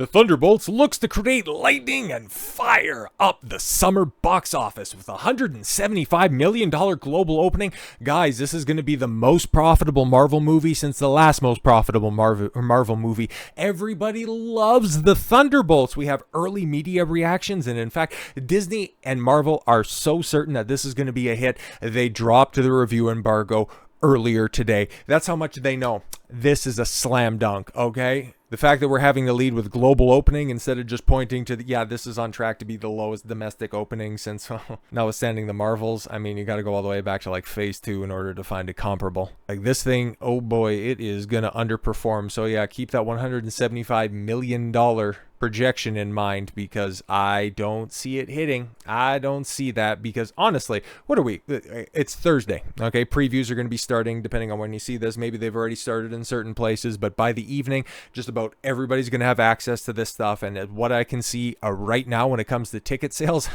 The Thunderbolts looks to create lightning and fire up the summer box office with a $175 million global opening. Guys, this is going to be the most profitable Marvel movie since the last most profitable Marvel movie. Everybody loves the Thunderbolts. We have early media reactions, and in fact, Disney and Marvel are so certain that this is going to be a hit, they dropped the review embargo earlier today. That's how much they know. This is a slam dunk, okay? The fact that we're having the lead with global opening instead of just pointing to this is on track to be the lowest domestic opening since, notwithstanding the Marvels. I mean, you got to go all the way back to like phase 2 in order to find a comparable. Like this thing, oh boy, it is going to underperform. So yeah, keep that $175 million projection in mind because I don't see it hitting. I don't see that because honestly, what are we? It's Thursday, okay? Previews are going to be starting depending on when you see this. Maybe they've already started in certain places, but by the evening, just about everybody's going to have access to this stuff. And what I can see right now when it comes to ticket sales,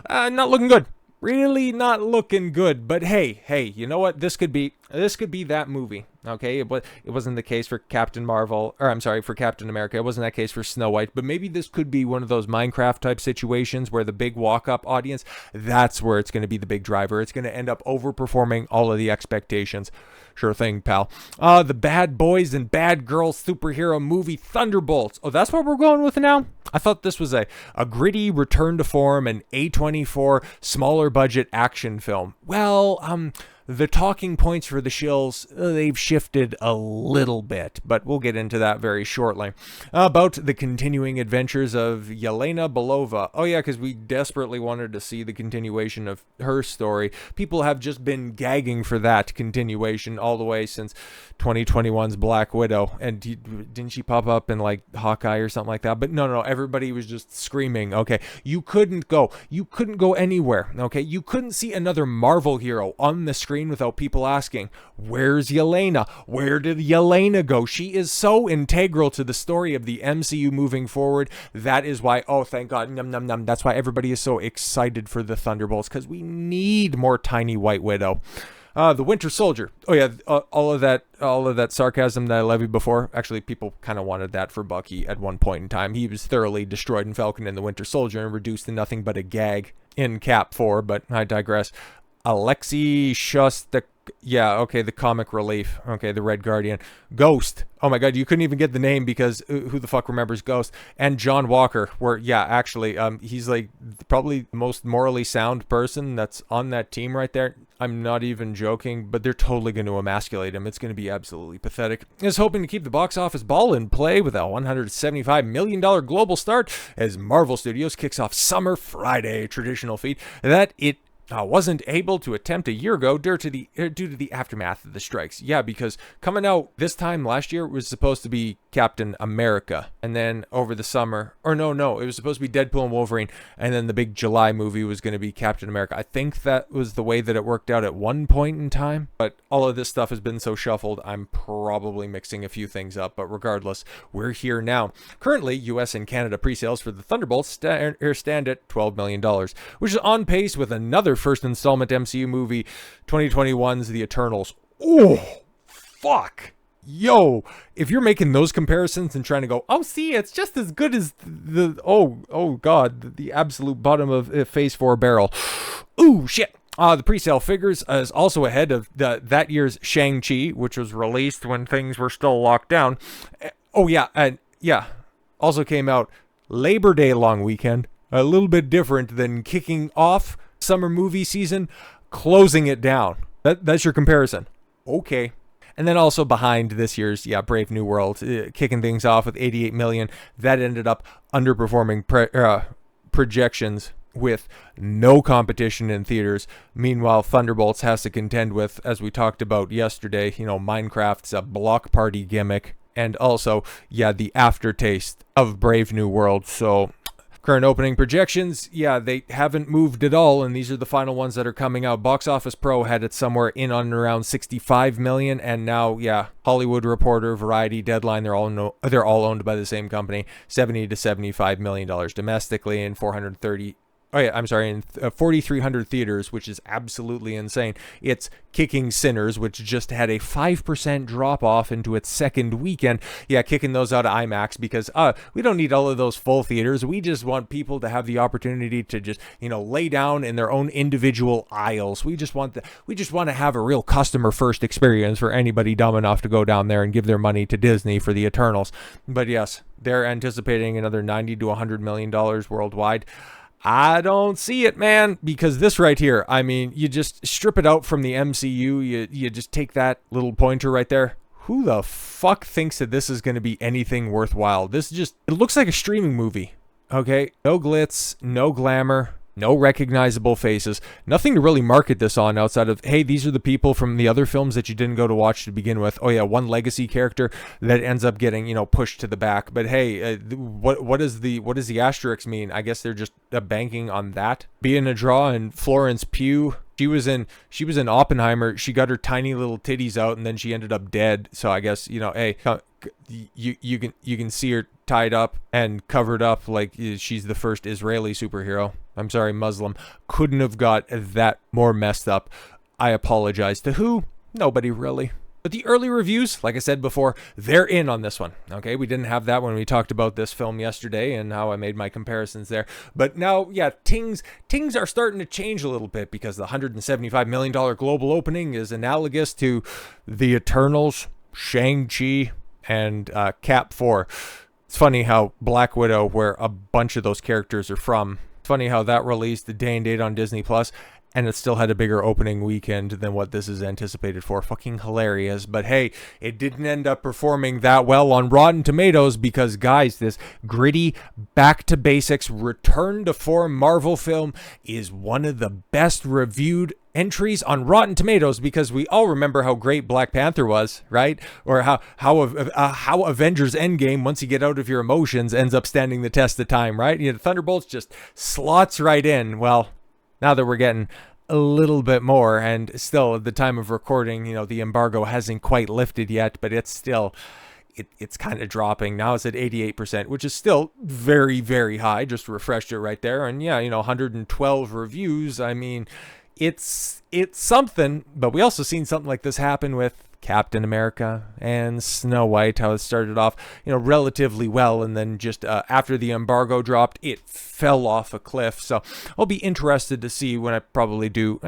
not looking good. Really not looking good. But hey, you know what? This could be that movie. Okay, it wasn't the case for Captain Marvel, or I'm sorry, for Captain America. It wasn't that case for Snow White, but maybe this could be one of those Minecraft type situations where the big walk-up audience, that's where it's going to be the big driver. It's going to end up overperforming all of the expectations. Sure thing, pal. The bad boys and bad girls superhero movie Thunderbolts. Oh, that's what we're going with now? I thought this was a gritty return to form, an A24 smaller budget action film. Well, the talking points for the shills, they've shifted a little bit, but we'll get into that very shortly. About the continuing adventures of Yelena Belova. Oh yeah, because we desperately wanted to see the continuation of her story. People have just been gagging for that continuation all the way since 2021's Black Widow. And didn't she pop up in like Hawkeye or something like that? But no, everybody was just screaming, okay, you couldn't go anywhere, okay? You couldn't see another Marvel hero on the screen without people asking, where's Yelena? Where did Yelena go? She is so integral to the story of the MCU moving forward. That is why, oh, thank God, that's why everybody is so excited for the Thunderbolts, because we need more tiny White Widow. The Winter Soldier. Oh yeah, all of that sarcasm that I levied before. Actually, people kind of wanted that for Bucky at one point in time. He was thoroughly destroyed in Falcon and the Winter Soldier and reduced to nothing but a gag in Cap 4, but I digress. Alexei Shostak. Yeah, okay, the comic relief. Okay, the Red Guardian. Ghost. Oh my God, you couldn't even get the name because who the fuck remembers Ghost? And John Walker, he's like probably the most morally sound person that's on that team right there. I'm not even joking, but they're totally going to emasculate him. It's going to be absolutely pathetic. Is hoping to keep the box office ball in play with a $175 million global start as Marvel Studios kicks off Summer Friday, traditional feat that it wasn't able to attempt a year ago due to the aftermath of the strikes. Yeah, because coming out this time last year was supposed to be Captain America, and then over the summer, or no, it was supposed to be Deadpool and Wolverine, and then the big July movie was going to be Captain America. I think that was the way that it worked out at one point in time, but all of this stuff has been so shuffled, I'm probably mixing a few things up, but regardless, we're here now. Currently, US and Canada pre-sales for the Thunderbolts stand at $12 million, which is on pace with another first installment MCU movie, 2021's The Eternals. Oh, fuck. Yo, if you're making those comparisons and trying to go, oh, see, it's just as good as oh God, the absolute bottom of phase 4 barrel. Ooh, shit. The pre-sale figures is also ahead of that year's Shang-Chi, which was released when things were still locked down. Oh, yeah, and yeah, also came out Labor Day long weekend. A little bit different than kicking off summer movie season, closing it down. That's your comparison. Okay. And then also behind this year's, Brave New World, kicking things off with $88 million. That ended up underperforming projections with no competition in theaters. Meanwhile, Thunderbolts has to contend with, as we talked about yesterday, Minecraft's a block party gimmick. And also, the aftertaste of Brave New World. So current opening projections, they haven't moved at all, and these are the final ones that are coming out. Box Office Pro had it somewhere in on around 65 million, and now, Hollywood Reporter, Variety, Deadline, they're all owned by the same company. $70 to $75 million domestically, and 430 Oh yeah, I'm sorry, in 4,300 theaters, which is absolutely insane. It's kicking Sinners, which just had a 5% drop off into its second weekend. Yeah, kicking those out of IMAX because we don't need all of those full theaters. We just want people to have the opportunity to just, lay down in their own individual aisles. We just want to have a real customer first experience for anybody dumb enough to go down there and give their money to Disney for the Eternals. But yes, they're anticipating another $90 to $100 million worldwide. I don't see it, man, because this right here, I mean, you just strip it out from the MCU, you just take that little pointer right there. Who the fuck thinks that this is going to be anything worthwhile? It looks like a streaming movie, okay? No glitz, no glamour, no recognizable faces, nothing to really market this on outside of, hey, these are the people from the other films that you didn't go to watch to begin with. Oh yeah, one legacy character that ends up getting, pushed to the back. But hey, what does the asterisk mean? I guess they're just banking on that being a draw. And Florence Pugh, she was in Oppenheimer. She got her tiny little titties out and then she ended up dead. So I guess, hey, you can see her tied up and covered up like she's the first Israeli superhero. I'm sorry, Muslim. Couldn't have got that more messed up. I apologize. To who? Nobody really. But the early reviews, like I said before, they're in on this one. Okay, we didn't have that when we talked about this film yesterday and how I made my comparisons there. But now, yeah, things are starting to change a little bit because the $175 million global opening is analogous to the Eternals, Shang-Chi, and Cap 4. It's funny how Black Widow, where a bunch of those characters are from, it's funny how that released the day and date on Disney Plus, and it still had a bigger opening weekend than what this is anticipated for. Fucking hilarious. But hey, it didn't end up performing that well on Rotten Tomatoes because, guys, this gritty, back to basics, return to form Marvel film is one of the best reviewed entries on Rotten Tomatoes because we all remember how great Black Panther was, right? Or how Avengers Endgame, once you get out of your emotions, ends up standing the test of time, right? Thunderbolts just slots right in. Well, now that we're getting a little bit more, and still at the time of recording, the embargo hasn't quite lifted yet, but it's still, it's kind of dropping. Now it's at 88%, which is still very, very high. Just refreshed it right there. And yeah, 112 reviews. I mean, it's something, but we also seen something like this happen with Captain America and Snow White, how it started off, relatively well, and then just after the embargo dropped, it fell off a cliff. So I'll be interested to see when I probably do.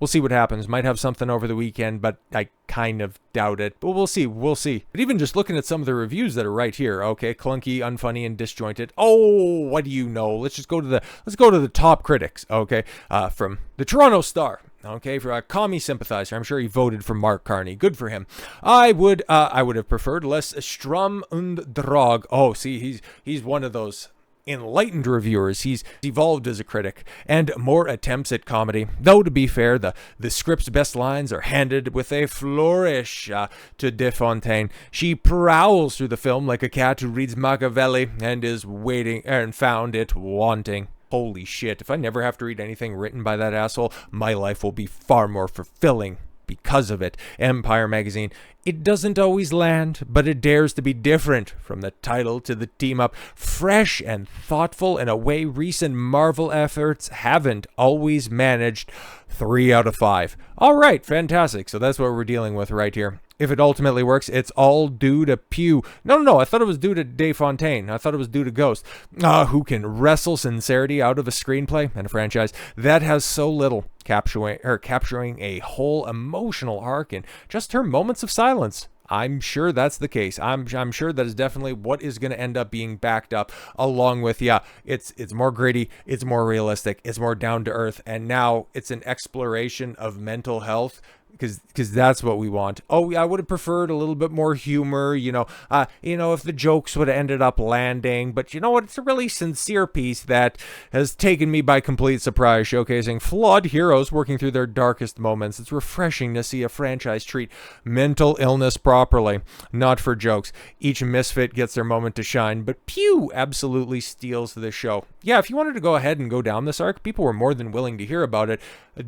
We'll see what happens. Might have something over the weekend, but I kind of doubt it. But we'll see. We'll see. But even just looking at some of the reviews that are right here, okay, clunky, unfunny, and disjointed. Oh, what do you know? Let's go to the top critics, okay, from the Toronto Star. Okay, for a commie sympathizer, I'm sure he voted for Mark Carney. Good for him. I would have preferred less Strum und Drog. Oh, see, he's one of those enlightened reviewers. He's evolved as a critic, and more attempts at comedy. Though, to be fair, the script's best lines are handed with a flourish to Desfontaine. She prowls through the film like a cat who reads Machiavelli and is waiting and found it wanting. Holy shit, if I never have to read anything written by that asshole, my life will be far more fulfilling because of it. Empire magazine. It doesn't always land, but it dares to be different. From the title to the team up, fresh and thoughtful in a way recent Marvel efforts haven't always managed. 3 out of 5. All right, fantastic. So that's what we're dealing with right here. If it ultimately works, it's all due to Pugh. No, I thought it was due to Desfontaine. I thought it was due to Ghost. Who can wrestle sincerity out of a screenplay and a franchise that has so little, capturing a whole emotional arc in just her moments of silence. I'm sure that's the case. I'm sure that is definitely what is going to end up being backed up, along with, it's more gritty, it's more realistic, it's more down to earth, and now it's an exploration of mental health. Because that's what we want. Oh, I would have preferred a little bit more humor, if the jokes would have ended up landing. But you know what? It's a really sincere piece that has taken me by complete surprise, showcasing flawed heroes working through their darkest moments. It's refreshing to see a franchise treat mental illness properly, not for jokes. Each misfit gets their moment to shine, but Pugh absolutely steals the show. Yeah, if you wanted to go ahead and go down this arc, people were more than willing to hear about it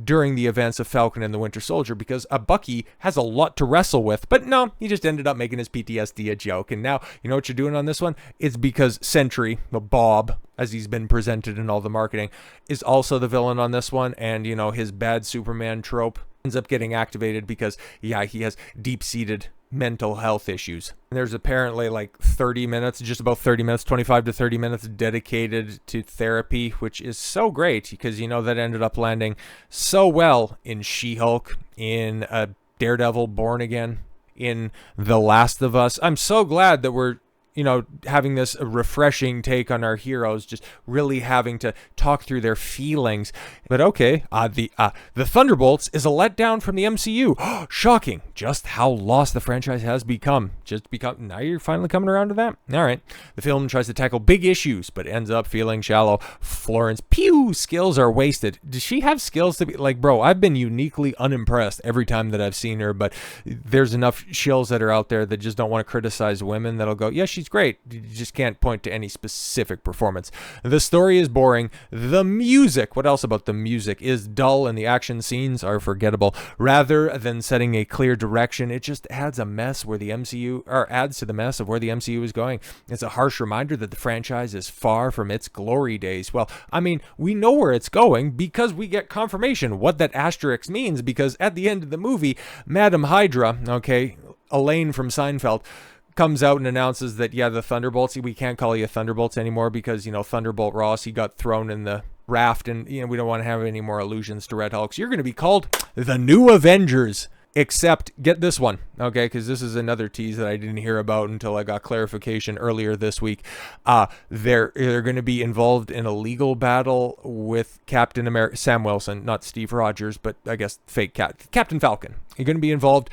during the events of Falcon and the Winter Soldier, because because a Bucky has a lot to wrestle with. But no, he just ended up making his PTSD a joke. And now, you know what you're doing on this one? It's because Sentry, the Bob, as he's been presented in all the marketing, is also the villain on this one. And, you know, his bad Superman trope ends up getting activated because, yeah, he has deep-seated mental health issues. There's apparently like 30 minutes, just about 30 minutes, 25 to 30 minutes dedicated to therapy, which is so great because, you know, that ended up landing so well in She-Hulk, in Daredevil Born Again, in The Last of Us. I'm so glad that we're, you know, having this refreshing take on our heroes, just really having to talk through their feelings. But okay, the Thunderbolts is a letdown from the MCU. Shocking, just how lost the franchise has become. Now you're finally coming around to that? All right. The film tries to tackle big issues, but ends up feeling shallow. Florence Pugh skills are wasted. Does she have skills to be like, bro, I've been uniquely unimpressed every time that I've seen her, but there's enough shills that are out there that just don't want to criticize women that'll go, yeah, she's great. You just can't point to any specific performance. The story is boring. The music, what else about the music, is dull, and the action scenes are forgettable. Rather than setting a clear direction, it just adds a mess where the MCU, or adds to the mess of where the MCU is going. It's a harsh reminder that the franchise is far from its glory days. Well, I mean, we know where it's going because we get confirmation what that asterisk means, because at the end of the movie, Madam Hydra, okay, Elaine from Seinfeld, comes out and announces that, yeah, the Thunderbolts, we can't call you Thunderbolts anymore because, you know, Thunderbolt Ross, he got thrown in the raft, and, you know, we don't want to have any more allusions to Red Hulk. So you're going to be called the New Avengers. Except, get this one, okay, because this is another tease that I didn't hear about until I got clarification earlier this week. They're going to be involved in a legal battle with Captain America, Sam Wilson, not Steve Rogers, but I guess fake Captain Falcon. You're going to be involved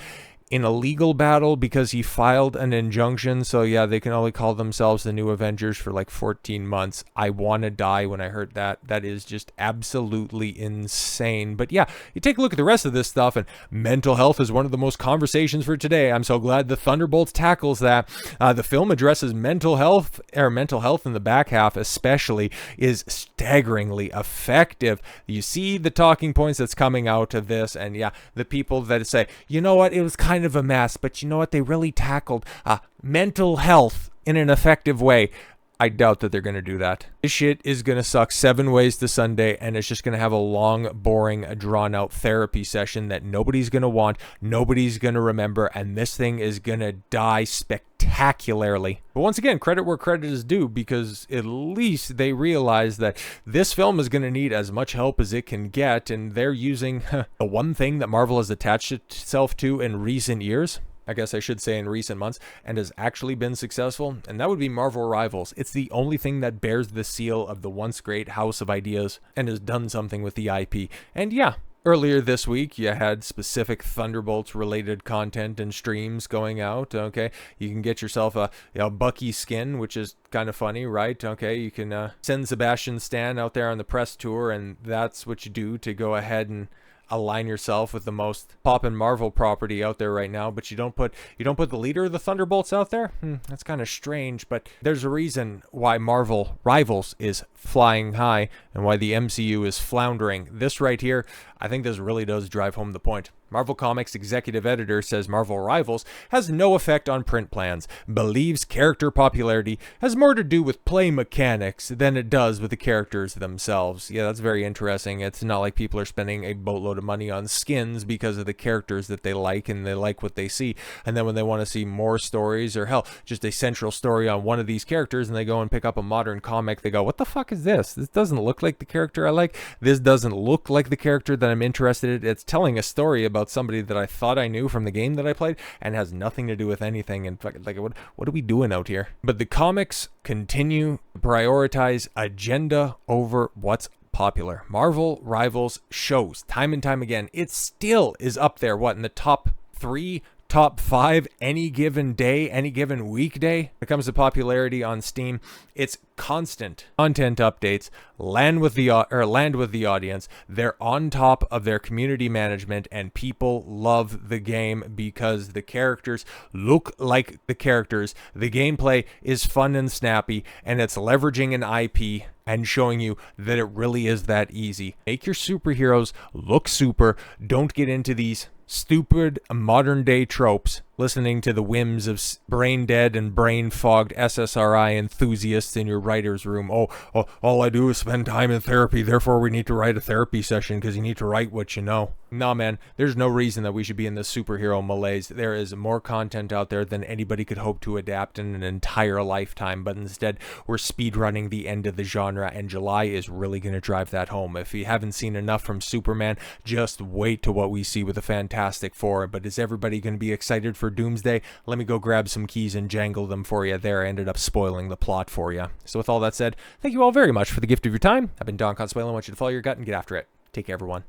in a legal battle because he filed an injunction. So yeah, they can only call themselves the New Avengers for like 14 months. I want to die when I heard that. That is just absolutely insane. But yeah, you take a look at the rest of this stuff, and mental health is one of the most conversations for today. I'm so glad the Thunderbolts tackles that. The film addresses mental health in the back half especially is staggeringly effective. You see the talking points that's coming out of this, and yeah, the people that say, you know what, it was kind of a mess, but you know what, they really tackled mental health in an effective way. I doubt that they're going to do that. This shit is going to suck 7 ways to Sunday, and it's just going to have a long, boring, drawn-out therapy session that nobody's going to want, nobody's going to remember, and this thing is going to die spectacularly. But once again, credit where credit is due, because at least they realize that this film is going to need as much help as it can get, and they're using the one thing that Marvel has attached itself to in recent years, I guess I should say in recent months, and has actually been successful, and that would be Marvel Rivals. It's the only thing that bears the seal of the once great House of Ideas and has done something with the IP. And yeah, earlier this week, you had specific Thunderbolts related content and streams going out. Okay, you can get yourself a Bucky skin, which is kind of funny, right? Okay, you can send Sebastian Stan out there on the press tour, and that's what you do to go ahead and align yourself with the most poppin' Marvel property out there right now, but you don't put the leader of the Thunderbolts out there. That's kind of strange, but there's a reason why Marvel Rivals is flying high and why the MCU is floundering. This right here, I think this really does drive home the point. Marvel Comics executive editor says Marvel Rivals has no effect on print plans, believes character popularity has more to do with play mechanics than it does with the characters themselves. Yeah, that's very interesting. It's not like people are spending a boatload of money on skins because of the characters that they like and they like what they see. And then when they want to see more stories, or hell, just a central story on one of these characters, and they go and pick up a modern comic, they go, what the fuck is this? This doesn't look like the character I like. This doesn't look like the character that I'm interested in. It's telling a story about somebody that I thought I knew from the game that I played and has nothing to do with anything. And like, what are we doing out here? But the comics continue to prioritize agenda over what's popular. Marvel Rivals shows time and time again, it still is up there, in the top 3, top 5 any given day, any given weekday. When it comes to popularity on Steam, it's constant content updates, land with the audience. They're on top of their community management, and people love the game because the characters look like the characters. The gameplay is fun and snappy, and it's leveraging an IP and showing you that it really is that easy. Make your superheroes look super. Don't get into these stupid modern day tropes, listening to the whims of brain dead and brain fogged SSRI enthusiasts in your writer's room. All I do is spend time in therapy, therefore we need to write a therapy session because you need to write what you know. Nah, man, there's no reason that we should be in this superhero malaise. There is more content out there than anybody could hope to adapt in an entire lifetime, but instead we're speedrunning the end of the genre, and July is really going to drive that home. If you haven't seen enough from Superman, just wait to what we see with the Fantastic Four. But is everybody going to be excited for Doomsday? Let me go grab some keys and jangle them for you there. I ended up spoiling the plot for you. So with all that said, thank you all very much for the gift of your time. I've been Don Consuelo. I want you to follow your gut and get after it. Take care, everyone.